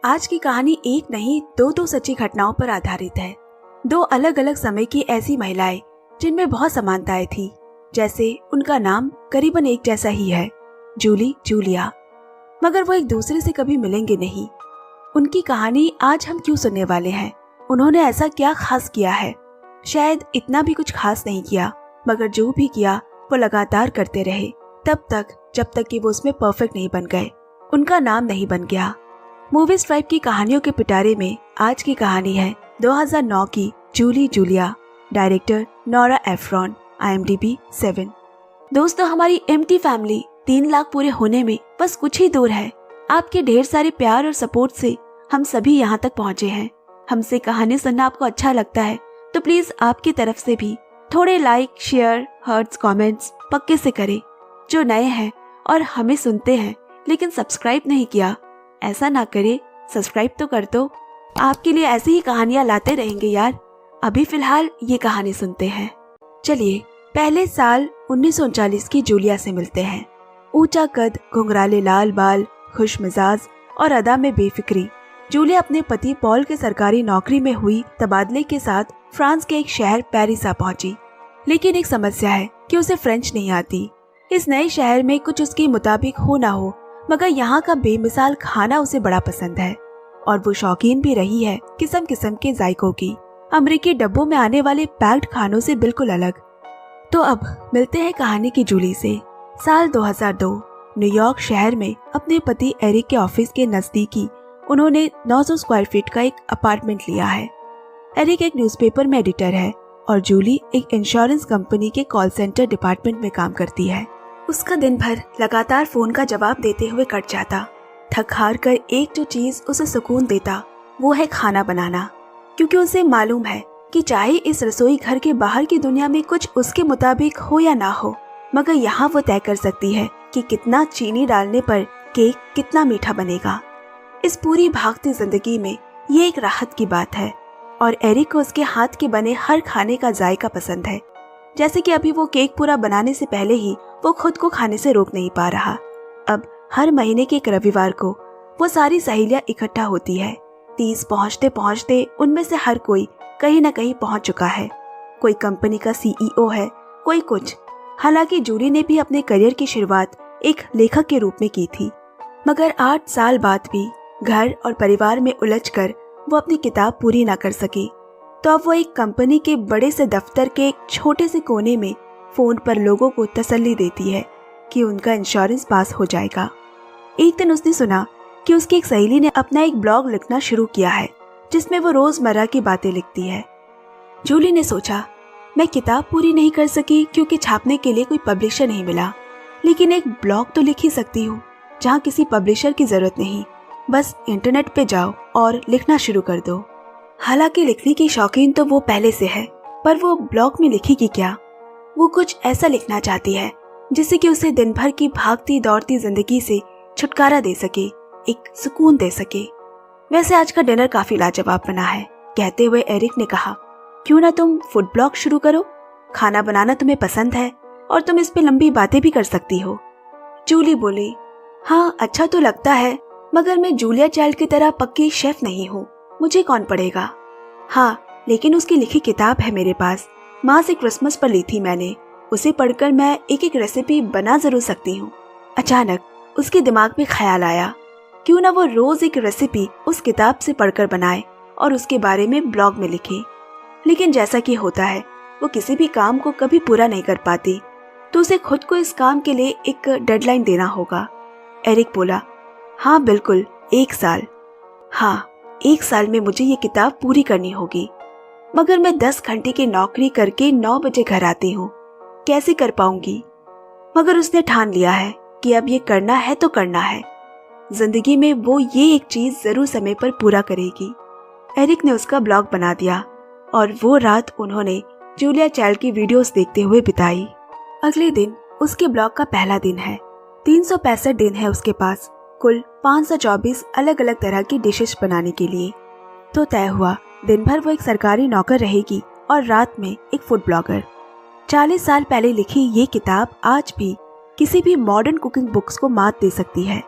आज की कहानी एक नहीं दो सच्ची घटनाओं पर आधारित है। दो अलग अलग समय की ऐसी महिलाएं जिनमें बहुत समानताएं थी, जैसे उनका नाम करीबन एक जैसा ही है, जूली जूलिया, मगर वो एक दूसरे से कभी मिलेंगे नहीं। उनकी कहानी आज हम क्यों सुनने वाले हैं? उन्होंने ऐसा क्या खास किया है? शायद इतना भी कुछ खास नहीं किया, मगर जो भी किया वो लगातार करते रहे, तब तक जब तक कि वो उसमें परफेक्ट नहीं बन गए, उनका नाम नहीं बन गया। मूवी स्ट्राइप की कहानियों के पिटारे में आज की कहानी है 2009 की Julie Julia, director Nora Ephron, IMDb 7। दोस्तों, हमारी एम्प्टी फैमिली 3 लाख पूरे होने में बस कुछ ही दूर है। आपके ढेर सारे प्यार और सपोर्ट से हम सभी यहाँ तक पहुँचे हैं। हमसे कहानी सुनना आपको अच्छा लगता है तो प्लीज आपकी तरफ से भी थोड़े लाइक, शेयर, हार्ट्स, कमेंट्स पक्के से करें। जो नए हैं और हमें सुनते हैं लेकिन सब्सक्राइब नहीं किया, ऐसा ना करे, सब्सक्राइब तो कर दो। आपके लिए ऐसी ही कहानियां लाते रहेंगे यार। अभी फिलहाल ये कहानी सुनते हैं। चलिए पहले साल 1939 की जूलिया से मिलते हैं। ऊंचा कद, घुंघराले लाल बाल, खुश मिजाज और अदा में बेफिक्री, जूलिया अपने पति पॉल के सरकारी नौकरी में हुई तबादले के साथ फ्रांस के एक शहर पेरिस आ पहुंची। लेकिन एक समस्या है कि उसे फ्रेंच नहीं आती। इस नए शहर में कुछ उसके मुताबिक हो ना हो, मगर यहाँ का बेमिसाल खाना उसे बड़ा पसंद है और वो शौकीन भी रही है किस्म किस्म के जायकों की, अमेरिकी डब्बों में आने वाले पैक्ड खानों से बिल्कुल अलग। तो अब मिलते हैं कहानी की जूली से। साल 2002 न्यूयॉर्क शहर में अपने पति एरिक के ऑफिस के नजदीकी उन्होंने 900 स्क्वायर फीट का एक अपार्टमेंट लिया है। एरिक एक न्यूज़पेपर में एडिटर है और जूली एक इंश्योरेंस कंपनी के कॉल सेंटर डिपार्टमेंट में काम करती है। उसका दिन भर लगातार फोन का जवाब देते हुए कट जाता। थक हार कर एक जो चीज उसे सुकून देता वो है खाना बनाना, क्योंकि उसे मालूम है कि चाहे इस रसोई घर के बाहर की दुनिया में कुछ उसके मुताबिक हो या ना हो, मगर यहाँ वो तय कर सकती है कि कितना चीनी डालने पर केक कितना मीठा बनेगा। इस पूरी भागती जिंदगी में ये एक राहत की बात है और एरिक को उसके हाथ के बने हर खाने का जायका पसंद है। जैसे कि अभी वो केक पूरा बनाने से पहले ही वो खुद को खाने से रोक नहीं पा रहा। अब हर महीने के एक रविवार को वो सारी सहेलियां इकट्ठा होती है। 30 पहुंचते पहुंचते उनमें से हर कोई कहीं न कहीं पहुंच चुका है। कोई कंपनी का CEO है, कोई कुछ। हालांकि जूली ने भी अपने करियर की शुरुआत एक लेखक के रूप में की थी, मगर 8 साल बाद भी घर और परिवार में उलझकर वो अपनी किताब पूरी ना कर सकी। तो अब वो एक कंपनी के बड़े से दफ्तर के एक छोटे से कोने में फोन पर लोगों को तसल्ली देती है कि उनका इंश्योरेंस पास हो जाएगा। एक दिन उसने सुना कि उसकी एक सहेली ने अपना एक ब्लॉग लिखना शुरू किया है जिसमें वो रोजमर्रा की बातें लिखती है। जूली ने सोचा, मैं किताब पूरी नहीं कर सकी क्योंकि छापने के लिए कोई पब्लिशर नहीं मिला, लेकिन एक ब्लॉग तो लिख ही सकती हूँ जहाँ किसी पब्लिशर की जरूरत नहीं। बस इंटरनेट पे जाओ और लिखना शुरू कर दो। हालांकि लिखने की शौकीन तो वो पहले से है, पर वो ब्लॉग में लिखेगी क्या? वो कुछ ऐसा लिखना चाहती है जिससे कि उसे दिन भर की भागती दौड़ती जिंदगी से छुटकारा दे सके, एक सुकून दे सके। वैसे आज का डिनर काफी लाजवाब बना है, कहते हुए एरिक ने कहा, क्यों ना तुम फूड ब्लॉग शुरू करो? खाना बनाना तुम्हें पसंद है और तुम इस पे लंबी बातें भी कर सकती हो। जूली बोली, हाँ अच्छा तो लगता है, मगर मैं जूलिया चाइल्ड की तरह पक्की शेफ नहीं हूँ, मुझे कौन पढ़ेगा? हाँ, लेकिन उसकी लिखी किताब है मेरे पास, माँ से क्रिसमस पर ली थी मैंने, उसे पढ़कर मैं एक एक रेसिपी बना जरूर सकती हूँ। अचानक उसके दिमाग में ख्याल आया, क्यों ना वो रोज एक रेसिपी उस किताब से पढ़कर बनाए और उसके बारे में ब्लॉग में लिखे। लेकिन जैसा कि होता है, वो किसी भी काम को कभी पूरा नहीं कर पाती, तो उसे खुद को इस काम के लिए एक डेडलाइन देना होगा। एरिक बोला, हाँ बिल्कुल, 1 साल। हाँ, 1 साल में मुझे ये किताब पूरी करनी होगी, मगर मैं 10 घंटे की नौकरी करके 9 बजे घर आती हूँ, कैसे कर पाऊंगी? मगर उसने ठान लिया है कि अब ये करना है तो करना है। जिंदगी में वो ये एक चीज जरूर समय पर पूरा करेगी। एरिक ने उसका ब्लॉग बना दिया और वो रात उन्होंने जूलिया चाइल्ड की वीडियोस देखते हुए बिताई। अगले दिन उसके ब्लॉग का पहला दिन है। 365 दिन है उसके पास, कुल 524 अलग अलग तरह की डिशेस बनाने के लिए। तो तय हुआ, दिन भर वो एक सरकारी नौकर रहेगी और रात में एक फूड ब्लॉगर। 40 साल पहले लिखी ये किताब आज भी किसी भी मॉडर्न कुकिंग बुक्स को मात दे सकती है।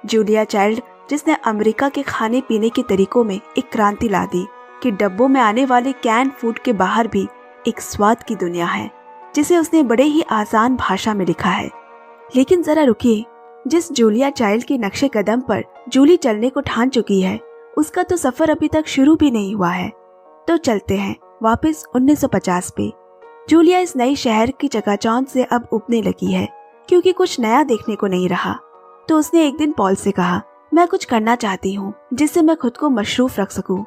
जूलिया चाइल्ड जिसने अमेरिका के खाने पीने के तरीकों में एक क्रांति ला दी कि डब्बों में आने वाले कैन फूड के बाहर भी एक स्वाद की दुनिया है, जिसे उसने बड़े ही आसान भाषा में लिखा है। लेकिन जरा रुकिए, जिस जूलिया चाइल्ड के नक्शे कदम पर जूली चलने को ठान चुकी है, उसका तो सफर अभी तक शुरू भी नहीं हुआ है। तो चलते हैं वापस 1950 पे। जूलिया इस नई शहर की चकाचौंध से अब उबने लगी है, क्योंकि कुछ नया देखने को नहीं रहा। तो उसने एक दिन पॉल से कहा, मैं कुछ करना चाहती हूँ जिससे मैं खुद को मशरूफ रख सकूं।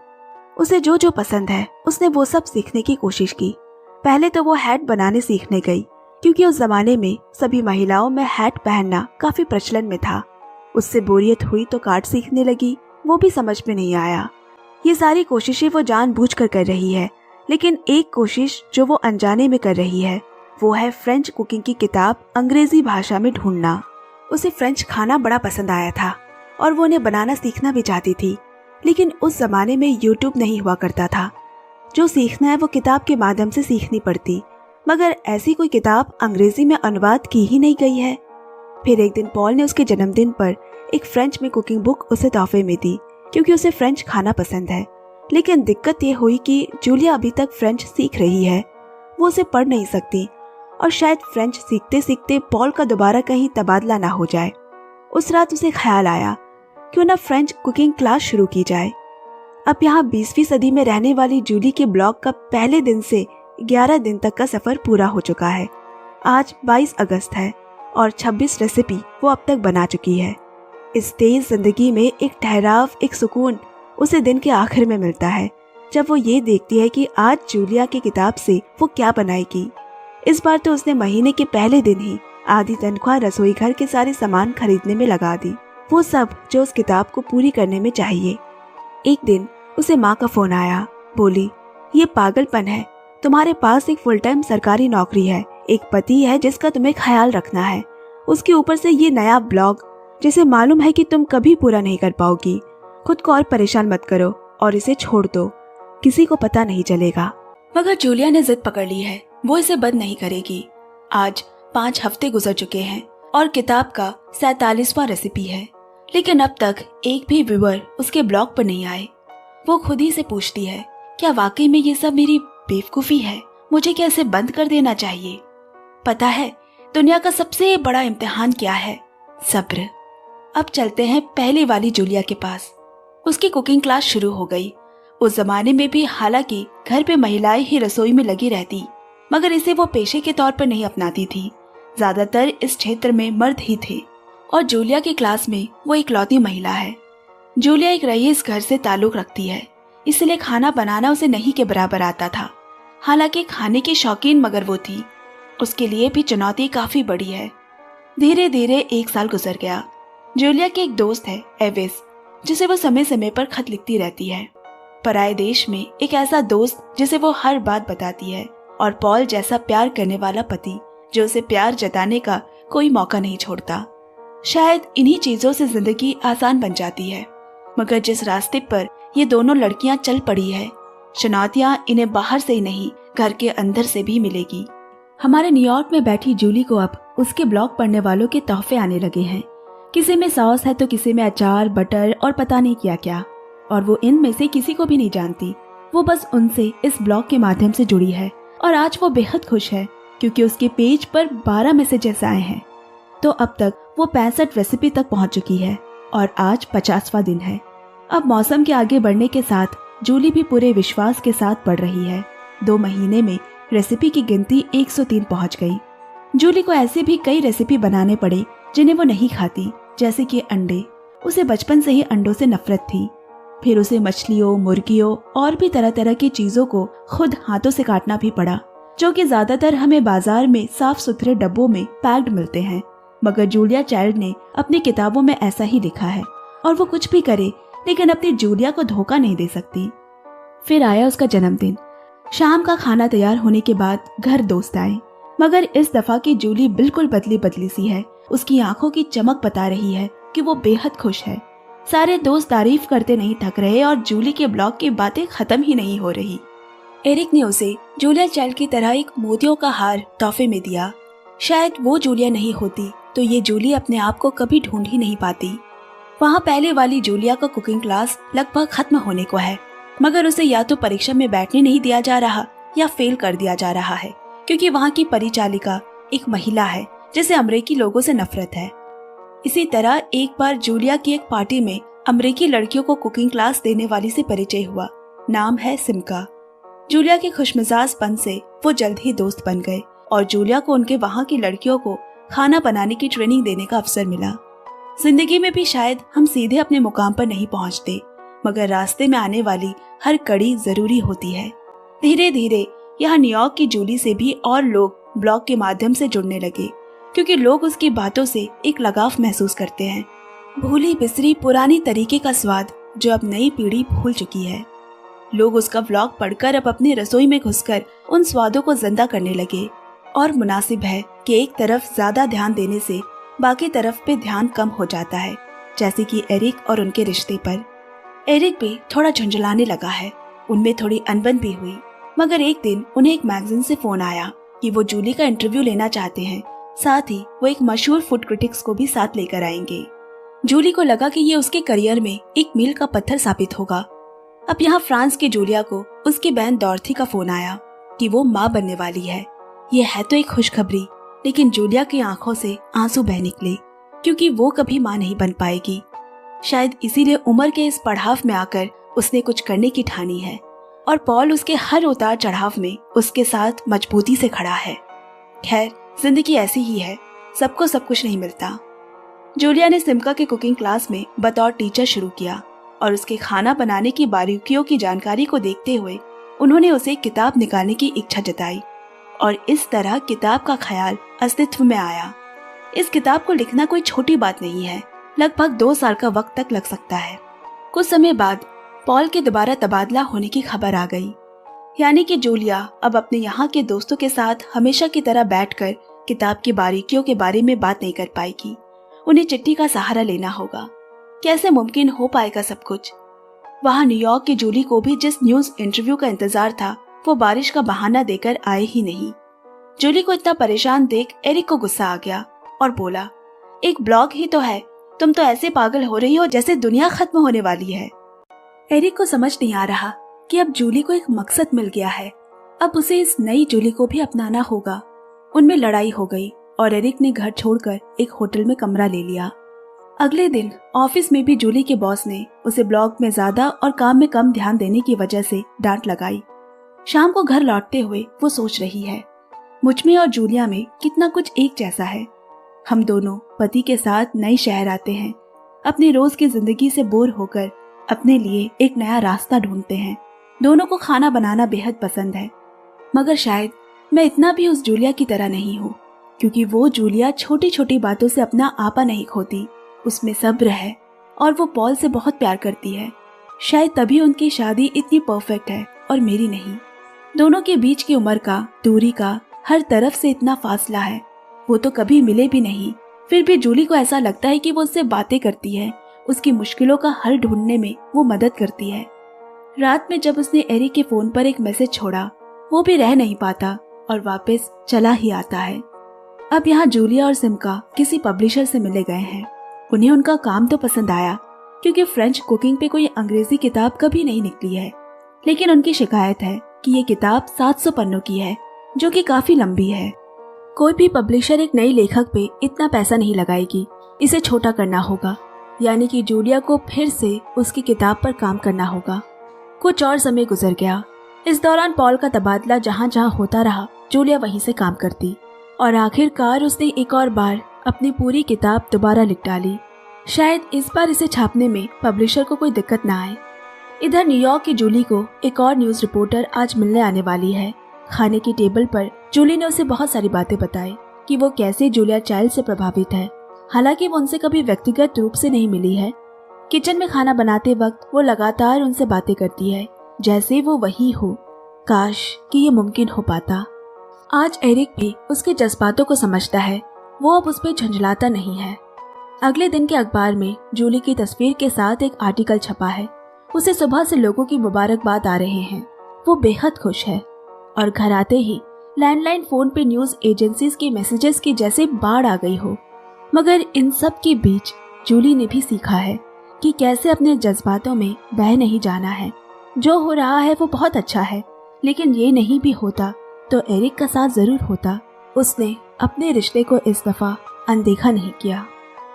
उसे जो जो पसंद है उसने वो सब सीखने की कोशिश की। पहले तो वो हैट बनाने सीखने गई, क्योंकि उस जमाने में सभी महिलाओं में हैट पहनना काफी प्रचलन में था। उससे बोरियत हुई तो कार्ड सीखने लगी, वो भी समझ में नहीं आया। ये सारी कोशिशें वो जानबूझकर कर रही है, लेकिन एक कोशिश जो वो अनजाने में कर रही है वो है फ्रेंच कुकिंग की किताब अंग्रेजी भाषा में ढूंढना। उसे फ्रेंच खाना बड़ा पसंद आया था और वो उन्हें बनाना सीखना भी चाहती थी, लेकिन उस जमाने में यूट्यूब नहीं हुआ करता था। जो सीखना है वो किताब के माध्यम से सीखनी पड़ती, मगर ऐसी कोई किताब अंग्रेजी में अनुवाद की ही नहीं गई है। फिर एक दिन पॉल ने उसके जन्मदिन पर एक फ्रेंच में कुकिंग बुक उसे तोहफे में दी, क्योंकि उसे फ्रेंच खाना पसंद है। लेकिन दिक्कत ये हुई कि जूलिया अभी तक फ्रेंच सीख रही है, वो उसे पढ़ नहीं सकती, और शायद फ्रेंच सीखते सीखते पॉल का दोबारा कहीं तबादला ना हो जाए। उस रात उसे ख्याल आया क्यों ना फ्रेंच कुकिंग क्लास शुरू की जाए। अब यहाँ 20वीं सदी में रहने वाली जूली के ब्लॉग का पहले दिन से 11 दिन तक का सफर पूरा हो चुका है। आज 22 अगस्त है और 26 रेसिपी वो अब तक बना चुकी है। इस तेज जिंदगी में एक ठहराव, एक सुकून उसे दिन के आखिर में मिलता है, जब वो ये देखती है कि आज जूलिया की किताब से वो क्या बनाएगी। इस बार तो उसने महीने के पहले दिन ही आधी तनख्वाह रसोई घर के सारे सामान खरीदने में लगा दी, वो सब जो उस किताब को पूरी करने में चाहिए। एक दिन उसे माँ का फोन आया। बोली, ये पागलपन है, तुम्हारे पास एक फुल टाइम सरकारी नौकरी है, एक पति है जिसका तुम्हें ख्याल रखना है, उसके ऊपर से ये नया ब्लॉग जिसे मालूम है कि तुम कभी पूरा नहीं कर पाओगी। खुद को और परेशान मत करो और इसे छोड़ दो, किसी को पता नहीं चलेगा। मगर जूलिया ने जिद पकड़ ली है, वो इसे बंद नहीं करेगी। आज 5 हफ्ते गुजर चुके हैं और किताब का 47वां रेसिपी है, लेकिन अब तक एक भी व्यूअर उसके ब्लॉग पर नहीं आए। वो खुद ही से पूछती है, क्या वाकई में ये सब मेरी बेवकूफी है? मुझे क्या इसे बंद कर देना चाहिए? पता है दुनिया का सबसे बड़ा इम्तिहान क्या है? सब्र। अब चलते हैं पहले वाली जूलिया के पास। उसकी कुकिंग क्लास शुरू हो गई। उस जमाने में भी हालांकि घर पे महिलाएं ही रसोई में लगी रहती, मगर इसे वो पेशे के तौर पर नहीं अपनाती थी। ज्यादातर इस क्षेत्र में मर्द ही थे और जूलिया की क्लास में वो इकलौती महिला है। जूलिया एक रईस घर से ताल्लुक रखती है, इसलिए खाना बनाना उसे नहीं के बराबर आता था। हालांकि खाने की शौकीन मगर वो थी, उसके लिए भी चुनौती काफी बड़ी है। धीरे धीरे 1 साल गुजर गया। जूलिया के एक दोस्त है एविस, जिसे वो समय समय पर खत लिखती रहती है। पराये देश में एक ऐसा दोस्त जिसे वो हर बात बताती है, और पॉल जैसा प्यार करने वाला पति जो उसे प्यार जताने का कोई मौका नहीं छोड़ता। शायद इन्हीं चीजों से जिंदगी आसान बन जाती है, मगर जिस रास्ते पर ये दोनों लड़कियां चल पड़ी है, चुनौतियां इन्हें बाहर से ही नहीं घर के अंदर से भी मिलेगी। हमारे न्यूयॉर्क में बैठी जूली को अब उसके ब्लॉग पढ़ने वालों के तोहफे आने लगे हैं। किसी में सॉस है तो किसी में अचार, बटर और पता नहीं क्या क्या, और वो इनमें से किसी को भी नहीं जानती। वो बस उनसे इस ब्लॉग के माध्यम से जुड़ी है और आज वो बेहद खुश है, क्योंकि उसके पेज पर 12 मैसेजेस आए हैं। तो अब तक वो 65 रेसिपी तक पहुंच चुकी है और आज 50वां दिन है। अब मौसम के आगे बढ़ने के साथ जूली भी पूरे विश्वास के साथ बढ़ रही है। 2 महीने में रेसिपी की गिनती 103 पहुंच गई। जूली को ऐसे भी कई रेसिपी बनाने पड़े जिन्हें वो नहीं खाती, जैसे कि अंडे। उसे बचपन से ही अंडों से नफरत थी। फिर उसे मछलियों, मुर्गियों और भी तरह तरह की चीजों को खुद हाथों से काटना भी पड़ा, जो कि ज्यादातर हमें बाजार में साफ सुथरे डब्बों में पैक्ड मिलते हैं। मगर जूलिया चाइल्ड ने अपनी किताबों में ऐसा ही लिखा है, और वो कुछ भी करे लेकिन अपनी जूलिया को धोखा नहीं दे सकती। फिर आया उसका जन्मदिन। शाम का खाना तैयार होने के बाद घर दोस्त आए, मगर इस दफा की जूली बिल्कुल बदली बदली सी है। उसकी आंखों की चमक बता रही है कि वो बेहद खुश है। सारे दोस्त तारीफ करते नहीं थक रहे और जूली के ब्लॉग की बातें खत्म ही नहीं हो रही। एरिक ने उसे जूलिया चाइल्ड की तरह एक मोतियों का हार तोहफे में दिया। शायद वो जूलिया नहीं होती तो ये जूली अपने आप को कभी ढूंढ ही नहीं पाती। वहाँ पहले वाली जूलिया का कुकिंग क्लास लगभग खत्म होने को है, मगर उसे या तो परीक्षा में बैठने नहीं दिया जा रहा या फेल कर दिया जा रहा है, क्योंकि वहाँ की परिचालिका एक महिला है जिसे अमेरिकी लोगों से नफरत है। इसी तरह एक बार जूलिया की एक पार्टी में अमेरिकी लड़कियों को कुकिंग क्लास देने वाली से परिचय हुआ। नाम है सिमका। जूलिया के खुशमिजाजपन से वो जल्द ही दोस्त बन गए और जूलिया को उनके वहाँ की लड़कियों को खाना बनाने की ट्रेनिंग देने का अवसर मिला। जिंदगी में भी शायद हम सीधे अपने मुकाम पर नहीं पहुँचते, मगर रास्ते में आने वाली हर कड़ी जरूरी होती है। धीरे धीरे यहाँ न्यूयॉर्क की जूली से भी और लोग ब्लॉग के माध्यम से जुड़ने लगे, क्योंकि लोग उसकी बातों से एक लगाव महसूस करते हैं। भूली बिसरी पुरानी तरीके का स्वाद जो अब नई पीढ़ी भूल चुकी है। लोग उसका ब्लॉग पढ़कर अब अपनी रसोई में घुसकर उन स्वादों को जिंदा करने लगे। और मुनासिब है कि एक तरफ ज्यादा ध्यान देने से बाकी तरफ पे ध्यान कम हो जाता है, जैसे कि एरिक और उनके रिश्ते पर। एरिक भी थोड़ा झुंझलाने लगा है, उनमें थोड़ी अनबन भी हुई, मगर एक दिन उन्हें एक मैगजीन से फोन आया कि वो जूली का इंटरव्यू लेना चाहते हैं। साथ ही वो एक मशहूर फूड क्रिटिक्स को भी साथ लेकर आएंगे। जूली को लगा कि ये उसके करियर में एक मील का पत्थर साबित होगा। अब यहाँ फ्रांस की जूलिया को उसकी बहन डॉर्थी का फोन आया कि वो माँ बनने वाली है। ये है तो एक खुशखबरी, लेकिन जूलिया की आंखों से आंसू बह निकले, क्योंकि वो कभी माँ नहीं बन पाएगी। शायद इसीलिए उम्र के इस पड़ाव में आकर उसने कुछ करने की ठानी है, और पॉल उसके हर उतार चढ़ाव में उसके साथ मजबूती से खड़ा है। खैर, जिंदगी ऐसी ही है, सबको सब कुछ नहीं मिलता। जूलिया ने सिमका के कुकिंग क्लास में बतौर टीचर शुरू किया, और उसके खाना बनाने की बारीकियों की जानकारी को देखते हुए उन्होंने उसे एक किताब निकालने की इच्छा जताई, और इस तरह किताब का ख्याल अस्तित्व में आया। इस किताब को लिखना कोई छोटी बात नहीं है, लगभग 2 साल का वक्त तक लग सकता है। कुछ समय बाद पॉल के दोबारा तबादला होने की खबर आ गई, यानी कि जूलिया अब अपने यहाँ के दोस्तों के साथ हमेशा की तरह बैठकर किताब की बारीकियों के बारे में बात नहीं कर पाएगी। उन्हें चिट्ठी का सहारा लेना होगा। कैसे मुमकिन हो पाएगा सब कुछ? वहाँ न्यूयॉर्क की जूली को भी जिस न्यूज इंटरव्यू का इंतजार था, वो बारिश का बहाना देकर आए ही नहीं। जूली को इतना परेशान देख एरिक को गुस्सा आ गया और बोला, एक ब्लॉग ही तो है, तुम तो ऐसे पागल हो रही हो जैसे दुनिया खत्म होने वाली है। एरिक को समझ नहीं आ रहा कि अब जूली को एक मकसद मिल गया है, अब उसे इस नई जूली को भी अपनाना होगा। उनमें लड़ाई हो गई और एरिक ने घर छोड़कर एक होटल में कमरा ले लिया। अगले दिन ऑफिस में भी जूली के बॉस ने उसे ब्लॉग में ज्यादा और काम में कम ध्यान देने की वजह से डांट लगाई। शाम को घर लौटते हुए वो सोच रही है, मुझमें और जूलिया में कितना कुछ एक जैसा है। हम दोनों पति के साथ नए शहर आते हैं, अपनी रोज की जिंदगी से बोर होकर अपने लिए एक नया रास्ता ढूंढते हैं। दोनों को खाना बनाना बेहद पसंद है, मगर शायद मैं इतना भी उस जूलिया की तरह नहीं हूँ, क्योंकि वो जूलिया छोटी छोटी बातों से अपना आपा नहीं खोती, उसमें सब्र है और वो पॉल से बहुत प्यार करती है। शायद तभी उनकी शादी इतनी परफेक्ट है और मेरी नहीं। दोनों के बीच की उम्र का, दूरी का, हर तरफ से इतना फासला है। वो तो कभी मिले भी नहीं, फिर भी जूली को ऐसा लगता है कि वो उससे बातें करती है, उसकी मुश्किलों का हल ढूंढने में वो मदद करती है। रात में जब उसने एरिक के फोन पर एक मैसेज छोड़ा, वो भी रह नहीं पाता और वापस चला ही आता है। अब यहाँ जूलिया और सिमका किसी पब्लिशर से मिले गए हैं। उन्हें उनका काम तो पसंद आया, क्योंकि फ्रेंच कुकिंग पे कोई अंग्रेजी किताब कभी नहीं निकली है, लेकिन उनकी शिकायत है कि ये किताब 700 पन्नों की है, जो कि काफी लंबी है। कोई भी पब्लिशर एक नई लेखक पे इतना पैसा नहीं लगाएगी, इसे छोटा करना होगा, यानी कि जूलिया को फिर से उसकी किताब पर काम करना होगा। कुछ और समय गुजर गया। इस दौरान पॉल का तबादला जहाँ जहाँ होता रहा, जूलिया वहीं से काम करती, और आखिरकार उसने एक और बार अपनी पूरी किताब दोबारा लिख डाली। शायद इस बार इसे छापने में पब्लिशर को कोई दिक्कत ना आए। इधर न्यूयॉर्क की जूली को एक और न्यूज रिपोर्टर आज मिलने आने वाली है। खाने की टेबल पर जूली ने उसे बहुत सारी बातें बताई कि वो कैसे जूलिया चाइल्ड से प्रभावित है, हालांकि वो उनसे कभी व्यक्तिगत रूप से नहीं मिली है। किचन में खाना बनाते वक्त वो लगातार उनसे बातें करती है, जैसे वो वही हो। काश कि ये मुमकिन हो पाता। आज एरिक भी उसके जज्बातों को समझता है, वो अब उस पर झंझलाता नहीं है। अगले दिन के अखबार में जूली की तस्वीर के साथ एक आर्टिकल छपा है। उसे सुबह से लोगों की मुबारकबाद आ रहे हैं। वो बेहद खुश है, और घर आते ही लैंडलाइन फोन पे न्यूज एजेंसीज के मैसेजेस की जैसे बाढ़ आ गई हो। मगर इन सब के बीच जूली ने भी सीखा है कि कैसे अपने जज्बातों में बह नहीं जाना है। जो हो रहा है वो बहुत अच्छा है, लेकिन ये नहीं भी होता तो एरिक का साथ जरूर होता। उसने अपने रिश्ते को इस दफा अनदेखा नहीं किया।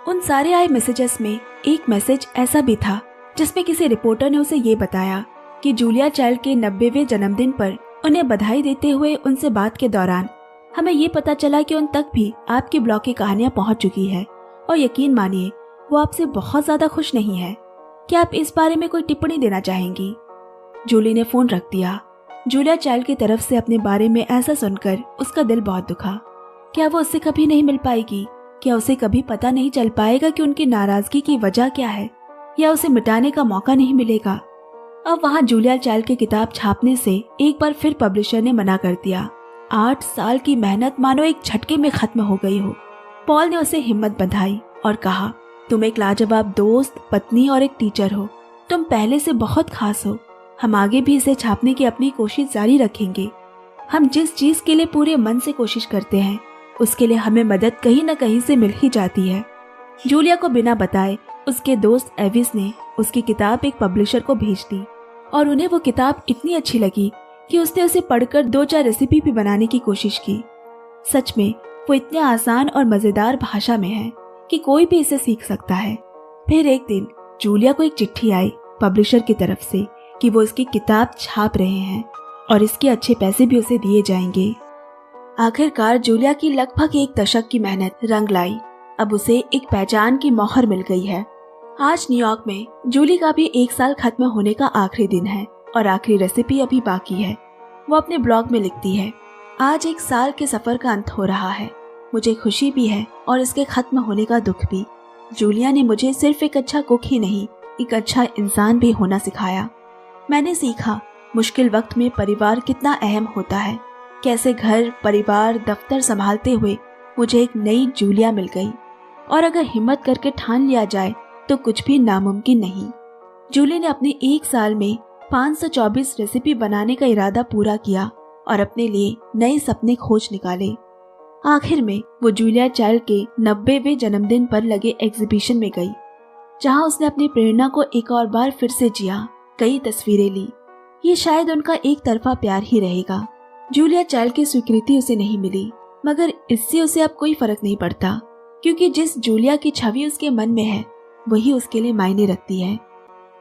उन सारे आए मैसेजेस में एक मैसेज ऐसा भी था जिसमें किसी रिपोर्टर ने उसे ये बताया कि जूलिया चाइल्ड के 90वें जन्मदिन पर उन्हें बधाई देते हुए उनसे बात के दौरान हमें ये पता चला कि उन तक भी आपके ब्लॉग की कहानियां पहुंच चुकी है और यकीन मानिए वो आपसे बहुत ज्यादा खुश नहीं है। क्या आप इस बारे में कोई टिप्पणी देना चाहेंगी? जूली ने फोन रख दिया। जूलिया चाइल्ड की तरफ से अपने बारे में ऐसा सुनकर उसका दिल बहुत दुखा। क्या वो उससे कभी नहीं मिल पाएगी? क्या उसे कभी पता नहीं चल पाएगा कि उनकी नाराजगी की वजह क्या है, या उसे मिटाने का मौका नहीं मिलेगा? अब वहाँ जूलिया चाइल्ड की किताब छापने से एक बार फिर पब्लिशर ने मना कर दिया। 8 साल की मेहनत मानो एक झटके में खत्म हो गई हो। पॉल ने उसे हिम्मत बंधाई और कहा, तुम एक लाजवाब दोस्त, पत्नी और एक टीचर हो। तुम पहले से बहुत खास हो। हम आगे भी इसे छापने की अपनी कोशिश जारी रखेंगे। हम जिस चीज के लिए पूरे मन से कोशिश करते हैं उसके लिए हमें मदद कहीं न कहीं से मिल ही जाती है। जूलिया को बिना बताए उसके दोस्त एविस ने उसकी किताब एक पब्लिशर को भेज दी और उन्हें वो किताब इतनी अच्छी लगी कि उसने उसे पढ़कर 2-4 रेसिपी भी बनाने की कोशिश की। सच में वो इतने आसान और मजेदार भाषा में है कि कोई भी इसे सीख सकता है। फिर एक दिन जूलिया को एक चिट्ठी आई पब्लिशर की तरफ से कि वो इसकी किताब छाप रहे हैं और इसके अच्छे पैसे भी उसे दिए जाएंगे। आखिरकार जूलिया की लगभग 1 दशक की मेहनत रंग लाई। अब उसे एक पहचान की मोहर मिल गई है। आज न्यूयॉर्क में जूली का भी 1 साल खत्म होने का आखिरी दिन है और आखिरी रेसिपी अभी बाकी है। वो अपने ब्लॉग में लिखती है, आज 1 साल के सफर का अंत हो रहा है। मुझे खुशी भी है और इसके खत्म होने का दुख भी। जूलिया ने मुझे सिर्फ एक अच्छा कुक ही नहीं, एक अच्छा इंसान भी होना सिखाया। मैंने सीखा मुश्किल वक्त में परिवार कितना अहम होता है। कैसे घर, परिवार, दफ्तर संभालते हुए मुझे एक नई जूलिया मिल गई। और अगर हिम्मत करके ठान लिया जाए तो कुछ भी नामुमकिन नहीं। जूली ने अपने 1 साल में 524 रेसिपी बनाने का इरादा पूरा किया और अपने लिए नए सपने खोज निकाले। आखिर में वो जूलिया चाइल्ड के 90वें जन्मदिन पर लगे एग्जीबिशन में गई, जहां उसने अपनी प्रेरणा को एक और बार फिर से जिया। कई तस्वीरें ली। ये शायद उनका एक तरफा प्यार ही रहेगा। जूलिया चाइल्ड की स्वीकृति उसे नहीं मिली, मगर इससे उसे अब कोई फर्क नहीं पड़ता, क्योंकि जिस जूलिया की छवि उसके मन में है वही उसके लिए मायने रखती है।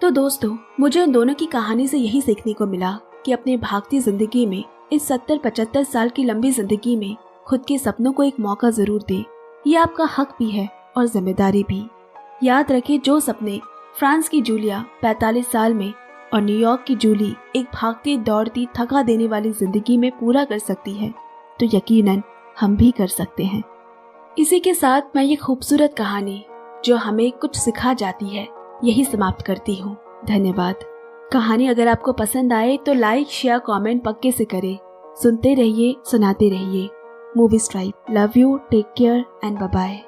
तो दोस्तों, मुझे उन दोनों की कहानी से यही सीखने को मिला कि अपनी भागती जिंदगी में, इस 70-75 साल की लंबी जिंदगी में खुद के सपनों को एक मौका जरूर दे। ये आपका हक भी है और जिम्मेदारी भी। याद रखें, जो सपने फ्रांस की जूलिया 45 साल में और न्यूयॉर्क की जूली एक भागती दौड़ती थका देने वाली जिंदगी में पूरा कर सकती है, तो यकीनन हम भी कर सकते हैं। इसी के साथ मैं ये खूबसूरत कहानी जो हमें कुछ सिखा जाती है यही समाप्त करती हूँ। धन्यवाद। कहानी अगर आपको पसंद आए तो लाइक, शेयर, कमेंट पक्के से करें। सुनते रहिए, सुनाते रहिए। Movie stripe. Love you, take care and bye bye.